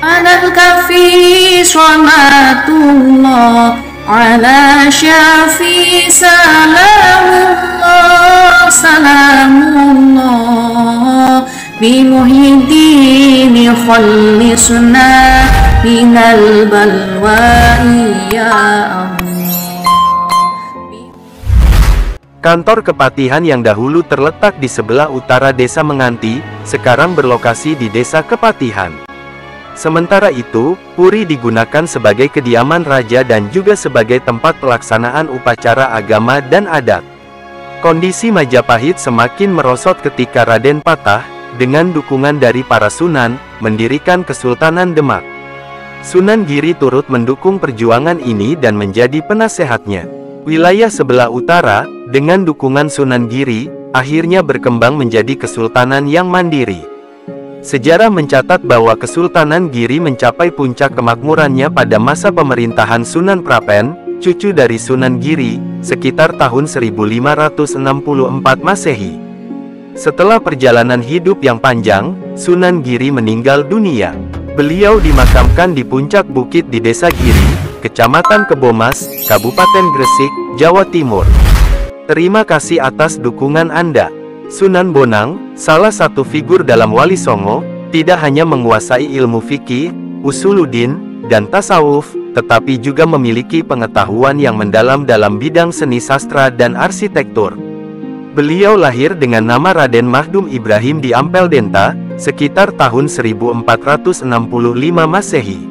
Alal kafi salatullah ala syafi salamullah salamullah bi muhiddin khallisna minal balwa ya Allah. Kantor Kepatihan yang dahulu terletak di sebelah utara Desa Menganti, sekarang berlokasi di Desa Kepatihan. Sementara itu, Puri digunakan sebagai kediaman raja dan juga sebagai tempat pelaksanaan upacara agama dan adat. Kondisi Majapahit semakin merosot ketika Raden Patah, dengan dukungan dari para Sunan, mendirikan Kesultanan Demak. Sunan Giri turut mendukung perjuangan ini dan menjadi penasehatnya. Wilayah sebelah utara, dengan dukungan Sunan Giri, akhirnya berkembang menjadi kesultanan yang mandiri. Sejarah mencatat bahwa Kesultanan Giri mencapai puncak kemakmurannya pada masa pemerintahan Sunan Prapen, cucu dari Sunan Giri, sekitar tahun 1564 Masehi. Setelah perjalanan hidup yang panjang, Sunan Giri meninggal dunia. Beliau dimakamkan di puncak bukit di Desa Giri, Kecamatan Kebomas, Kabupaten Gresik, Jawa Timur. Terima kasih atas dukungan Anda. Sunan Bonang, salah satu figur dalam Wali Songo, tidak hanya menguasai ilmu fikih, usuluddin, dan tasawuf, tetapi juga memiliki pengetahuan yang mendalam dalam bidang seni sastra dan arsitektur. Beliau lahir dengan nama Raden Mahdum Ibrahim di Ampel Denta, sekitar tahun 1465 Masehi.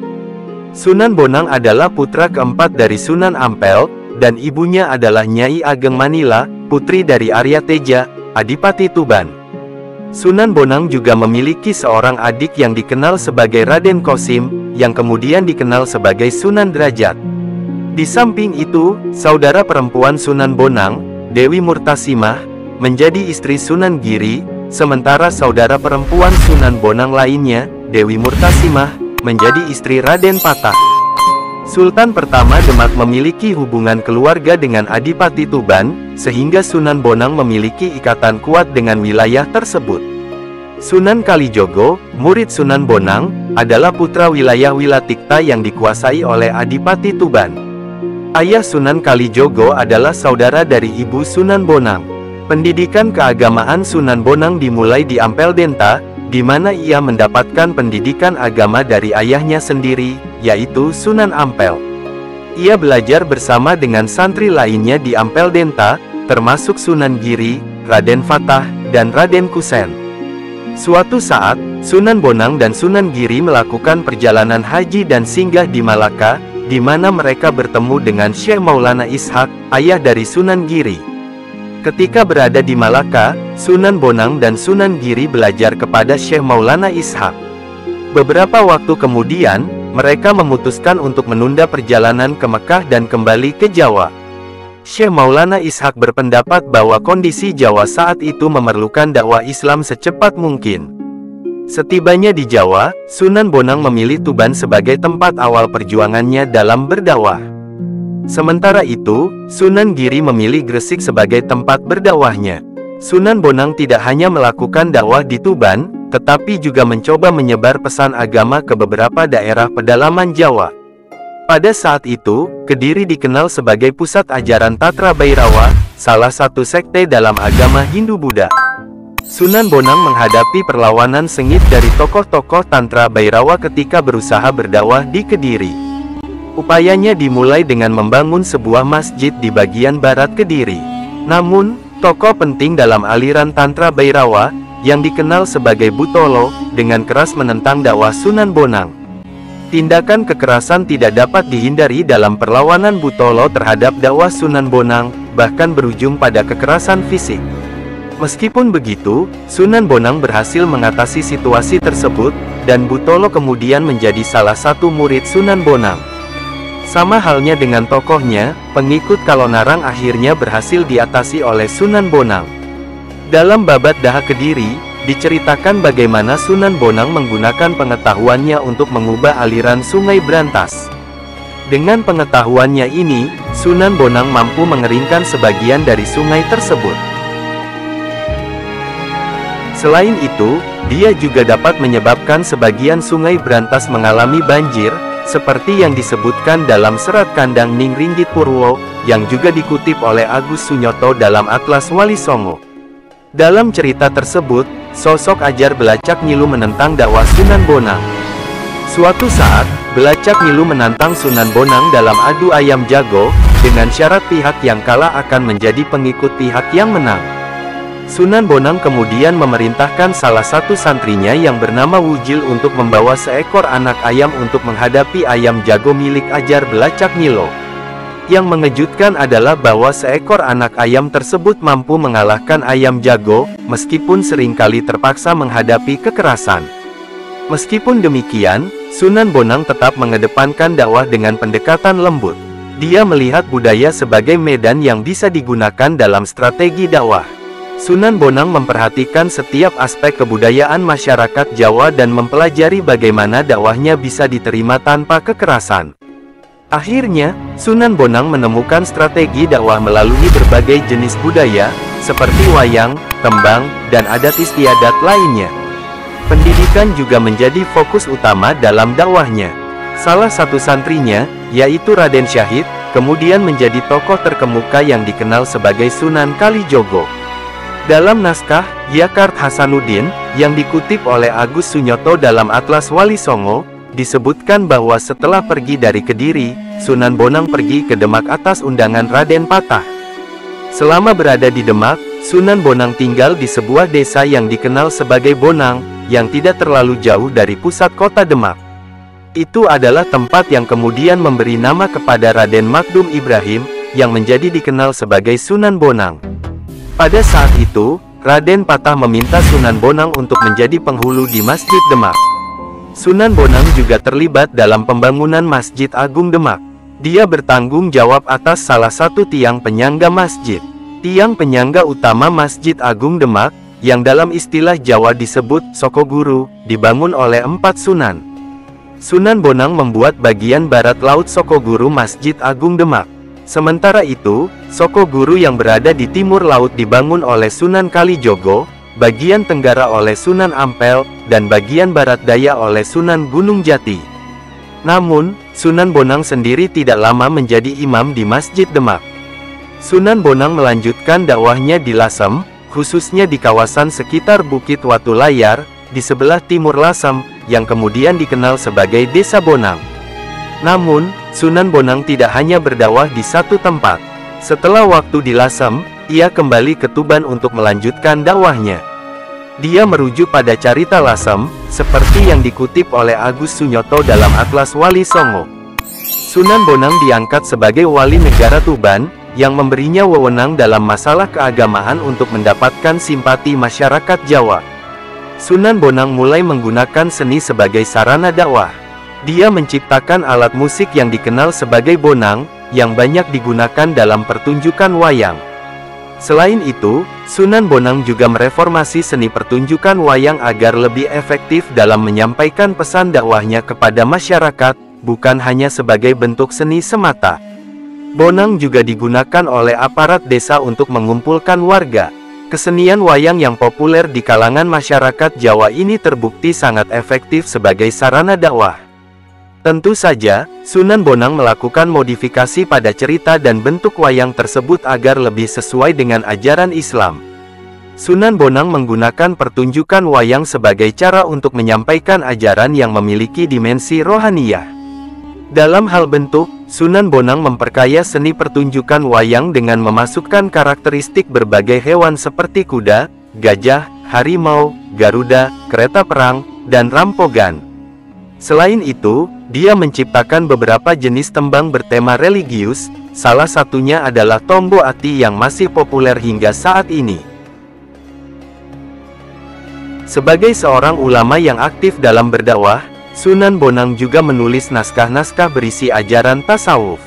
Sunan Bonang adalah putra keempat dari Sunan Ampel, dan ibunya adalah Nyai Ageng Manila, putri dari Arya Teja, Adipati Tuban. Sunan Bonang juga memiliki seorang adik yang dikenal sebagai Raden Kosim, yang kemudian dikenal sebagai Sunan Derajat. Di samping itu, saudara perempuan Sunan Bonang, Dewi Murtasimah, menjadi istri Sunan Giri, sementara saudara perempuan Sunan Bonang lainnya, Dewi Murtasimah, menjadi istri Raden Patah. Sultan pertama Demak memiliki hubungan keluarga dengan Adipati Tuban, sehingga Sunan Bonang memiliki ikatan kuat dengan wilayah tersebut. Sunan Kalijogo, murid Sunan Bonang, adalah putra wilayah Wilatikta yang dikuasai oleh Adipati Tuban. Ayah Sunan Kalijogo adalah saudara dari ibu Sunan Bonang. Pendidikan keagamaan Sunan Bonang dimulai di Ampel Denta, di mana ia mendapatkan pendidikan agama dari ayahnya sendiri, yaitu Sunan Ampel. Ia belajar bersama dengan santri lainnya di Ampel Denta, termasuk Sunan Giri, Raden Fatah, dan Raden Kusen. Suatu saat, Sunan Bonang dan Sunan Giri melakukan perjalanan haji dan singgah di Malaka, di mana mereka bertemu dengan Syekh Maulana Ishak, ayah dari Sunan Giri. Ketika berada di Malaka, Sunan Bonang dan Sunan Giri belajar kepada Syekh Maulana Ishak. Beberapa waktu kemudian, mereka memutuskan untuk menunda perjalanan ke Mekah dan kembali ke Jawa. Syekh Maulana Ishak berpendapat bahwa kondisi Jawa saat itu memerlukan dakwah Islam secepat mungkin. Setibanya di Jawa, Sunan Bonang memilih Tuban sebagai tempat awal perjuangannya dalam berdakwah. Sementara itu, Sunan Giri memilih Gresik sebagai tempat berdakwahnya. Sunan Bonang tidak hanya melakukan dakwah di Tuban, tetapi juga mencoba menyebar pesan agama ke beberapa daerah pedalaman Jawa. Pada saat itu, Kediri dikenal sebagai pusat ajaran Tatra Bhairawa, salah satu sekte dalam agama Hindu-Buddha. Sunan Bonang menghadapi perlawanan sengit dari tokoh-tokoh Tantra Bhairawa ketika berusaha berdakwah di Kediri. Upayanya dimulai dengan membangun sebuah masjid di bagian barat Kediri. Namun, tokoh penting dalam aliran Tantra Bhairawa, yang dikenal sebagai Butolo, dengan keras menentang dakwah Sunan Bonang. Tindakan kekerasan tidak dapat dihindari dalam perlawanan Butolo terhadap dakwah Sunan Bonang, bahkan berujung pada kekerasan fisik. Meskipun begitu, Sunan Bonang berhasil mengatasi situasi tersebut, dan Butolo kemudian menjadi salah satu murid Sunan Bonang. Sama halnya dengan tokohnya, pengikut Kalonarang akhirnya berhasil diatasi oleh Sunan Bonang. Dalam Babat Daha Kediri, diceritakan bagaimana Sunan Bonang menggunakan pengetahuannya untuk mengubah aliran Sungai Brantas. Dengan pengetahuannya ini, Sunan Bonang mampu mengeringkan sebagian dari sungai tersebut. Selain itu, dia juga dapat menyebabkan sebagian sungai berantas mengalami banjir, seperti yang disebutkan dalam Serat Kandang Ningringgit Purwo, yang juga dikutip oleh Agus Sunyoto dalam Atlas Wali Songo. Dalam cerita tersebut, sosok Ajar Belacak Ngilu menentang dakwah Sunan Bonang. Suatu saat, Belacak Ngilu menantang Sunan Bonang dalam adu ayam jago, dengan syarat pihak yang kalah akan menjadi pengikut pihak yang menang. Sunan Bonang kemudian memerintahkan salah satu santrinya yang bernama Wujil untuk membawa seekor anak ayam untuk menghadapi ayam jago milik Ajar Belacak Ngilu. Yang mengejutkan adalah bahwa seekor anak ayam tersebut mampu mengalahkan ayam jago, meskipun seringkali terpaksa menghadapi kekerasan. Meskipun demikian, Sunan Bonang tetap mengedepankan dakwah dengan pendekatan lembut. Dia melihat budaya sebagai medan yang bisa digunakan dalam strategi dakwah. Sunan Bonang memperhatikan setiap aspek kebudayaan masyarakat Jawa dan mempelajari bagaimana dakwahnya bisa diterima tanpa kekerasan. Akhirnya, Sunan Bonang menemukan strategi dakwah melalui berbagai jenis budaya, seperti wayang, tembang, dan adat istiadat lainnya. Pendidikan juga menjadi fokus utama dalam dakwahnya. Salah satu santrinya, yaitu Raden Syahid, kemudian menjadi tokoh terkemuka yang dikenal sebagai Sunan Kalijogo. Dalam naskah Yakart Hasanuddin, yang dikutip oleh Agus Sunyoto dalam Atlas Wali Songo, disebutkan bahwa setelah pergi dari Kediri, Sunan Bonang pergi ke Demak atas undangan Raden Patah. Selama berada di Demak, Sunan Bonang tinggal di sebuah desa yang dikenal sebagai Bonang, yang tidak terlalu jauh dari pusat kota Demak. Itu adalah tempat yang kemudian memberi nama kepada Raden Makdum Ibrahim, yang menjadi dikenal sebagai Sunan Bonang. Pada saat itu, Raden Patah meminta Sunan Bonang untuk menjadi penghulu di Masjid Demak. Sunan Bonang juga terlibat dalam pembangunan Masjid Agung Demak. Dia bertanggung jawab atas salah satu tiang penyangga masjid. Tiang penyangga utama Masjid Agung Demak, yang dalam istilah Jawa disebut Sokoguru, dibangun oleh 4 sunan. Sunan Bonang membuat bagian barat laut Sokoguru Masjid Agung Demak. Sementara itu, Sokoguru yang berada di timur laut dibangun oleh Sunan Kalijogo, bagian tenggara oleh Sunan Ampel, dan bagian barat daya oleh Sunan Gunung Jati. Namun, Sunan Bonang sendiri tidak lama menjadi imam di Masjid Demak. Sunan Bonang melanjutkan dakwahnya di Lasem, khususnya di kawasan sekitar Bukit Watu Layar, di sebelah timur Lasem, yang kemudian dikenal sebagai Desa Bonang. Namun, Sunan Bonang tidak hanya berdakwah di satu tempat. Setelah waktu di Lasem, ia kembali ke Tuban untuk melanjutkan dakwahnya. Dia merujuk pada carita Lasem, seperti yang dikutip oleh Agus Sunyoto dalam Atlas Wali Songo. Sunan Bonang diangkat sebagai wali negara Tuban, yang memberinya wewenang dalam masalah keagamaan untuk mendapatkan simpati masyarakat Jawa. Sunan Bonang mulai menggunakan seni sebagai sarana dakwah. Dia menciptakan alat musik yang dikenal sebagai bonang, yang banyak digunakan dalam pertunjukan wayang. Selain itu, Sunan Bonang juga mereformasi seni pertunjukan wayang agar lebih efektif dalam menyampaikan pesan dakwahnya kepada masyarakat, bukan hanya sebagai bentuk seni semata. Bonang juga digunakan oleh aparat desa untuk mengumpulkan warga. Kesenian wayang yang populer di kalangan masyarakat Jawa ini terbukti sangat efektif sebagai sarana dakwah. Tentu saja, Sunan Bonang melakukan modifikasi pada cerita dan bentuk wayang tersebut agar lebih sesuai dengan ajaran Islam. Sunan Bonang menggunakan pertunjukan wayang sebagai cara untuk menyampaikan ajaran yang memiliki dimensi rohaniyah. Dalam hal bentuk, Sunan Bonang memperkaya seni pertunjukan wayang dengan memasukkan karakteristik berbagai hewan seperti kuda, gajah, harimau, garuda, kereta perang, dan rampogan. Selain itu, dia menciptakan beberapa jenis tembang bertema religius, salah satunya adalah Tombo Ati yang masih populer hingga saat ini. Sebagai seorang ulama yang aktif dalam berdakwah, Sunan Bonang juga menulis naskah-naskah berisi ajaran tasawuf.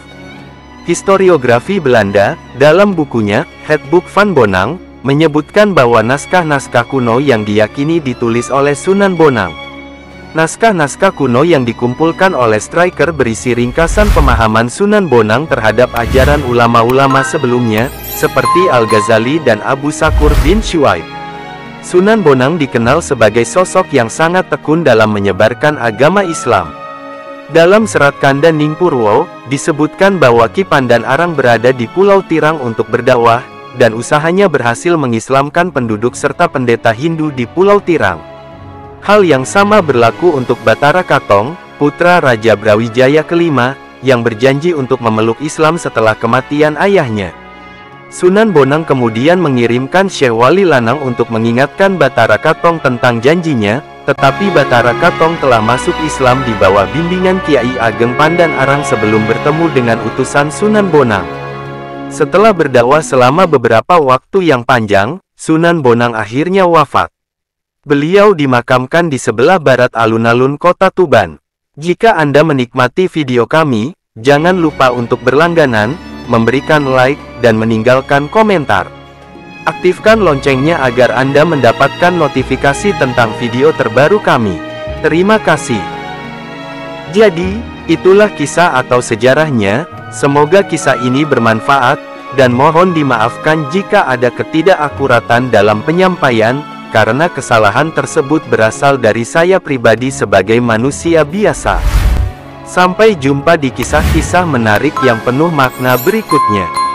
Historiografi Belanda, dalam bukunya, Het Boek van Bonang, menyebutkan bahwa naskah-naskah kuno yang diyakini ditulis oleh Sunan Bonang. Naskah-naskah kuno yang dikumpulkan oleh Stryker berisi ringkasan pemahaman Sunan Bonang terhadap ajaran ulama-ulama sebelumnya, seperti Al-Ghazali dan Abu Sakur bin Shuaib. Sunan Bonang dikenal sebagai sosok yang sangat tekun dalam menyebarkan agama Islam. Dalam serat Kanda Ningpurwo, disebutkan bahwa Ki Pandan Arang berada di Pulau Tirang untuk berdakwah, dan usahanya berhasil mengislamkan penduduk serta pendeta Hindu di Pulau Tirang. Hal yang sama berlaku untuk Batara Katong, putra Raja Brawijaya kelima, yang berjanji untuk memeluk Islam setelah kematian ayahnya. Sunan Bonang kemudian mengirimkan Syekh Wali Lanang untuk mengingatkan Batara Katong tentang janjinya, tetapi Batara Katong telah masuk Islam di bawah bimbingan Kiai Ageng Pandan Arang sebelum bertemu dengan utusan Sunan Bonang. Setelah berdakwah selama beberapa waktu yang panjang, Sunan Bonang akhirnya wafat. Beliau dimakamkan di sebelah barat alun-alun kota Tuban. Jika Anda menikmati video kami, jangan lupa untuk berlangganan, memberikan like, dan meninggalkan komentar. Aktifkan loncengnya agar Anda mendapatkan notifikasi tentang video terbaru kami. Terima kasih. Jadi, itulah kisah atau sejarahnya. Semoga kisah ini bermanfaat, dan mohon dimaafkan jika ada ketidakakuratan dalam penyampaian, karena kesalahan tersebut berasal dari saya pribadi sebagai manusia biasa. Sampai jumpa di kisah-kisah menarik yang penuh makna berikutnya.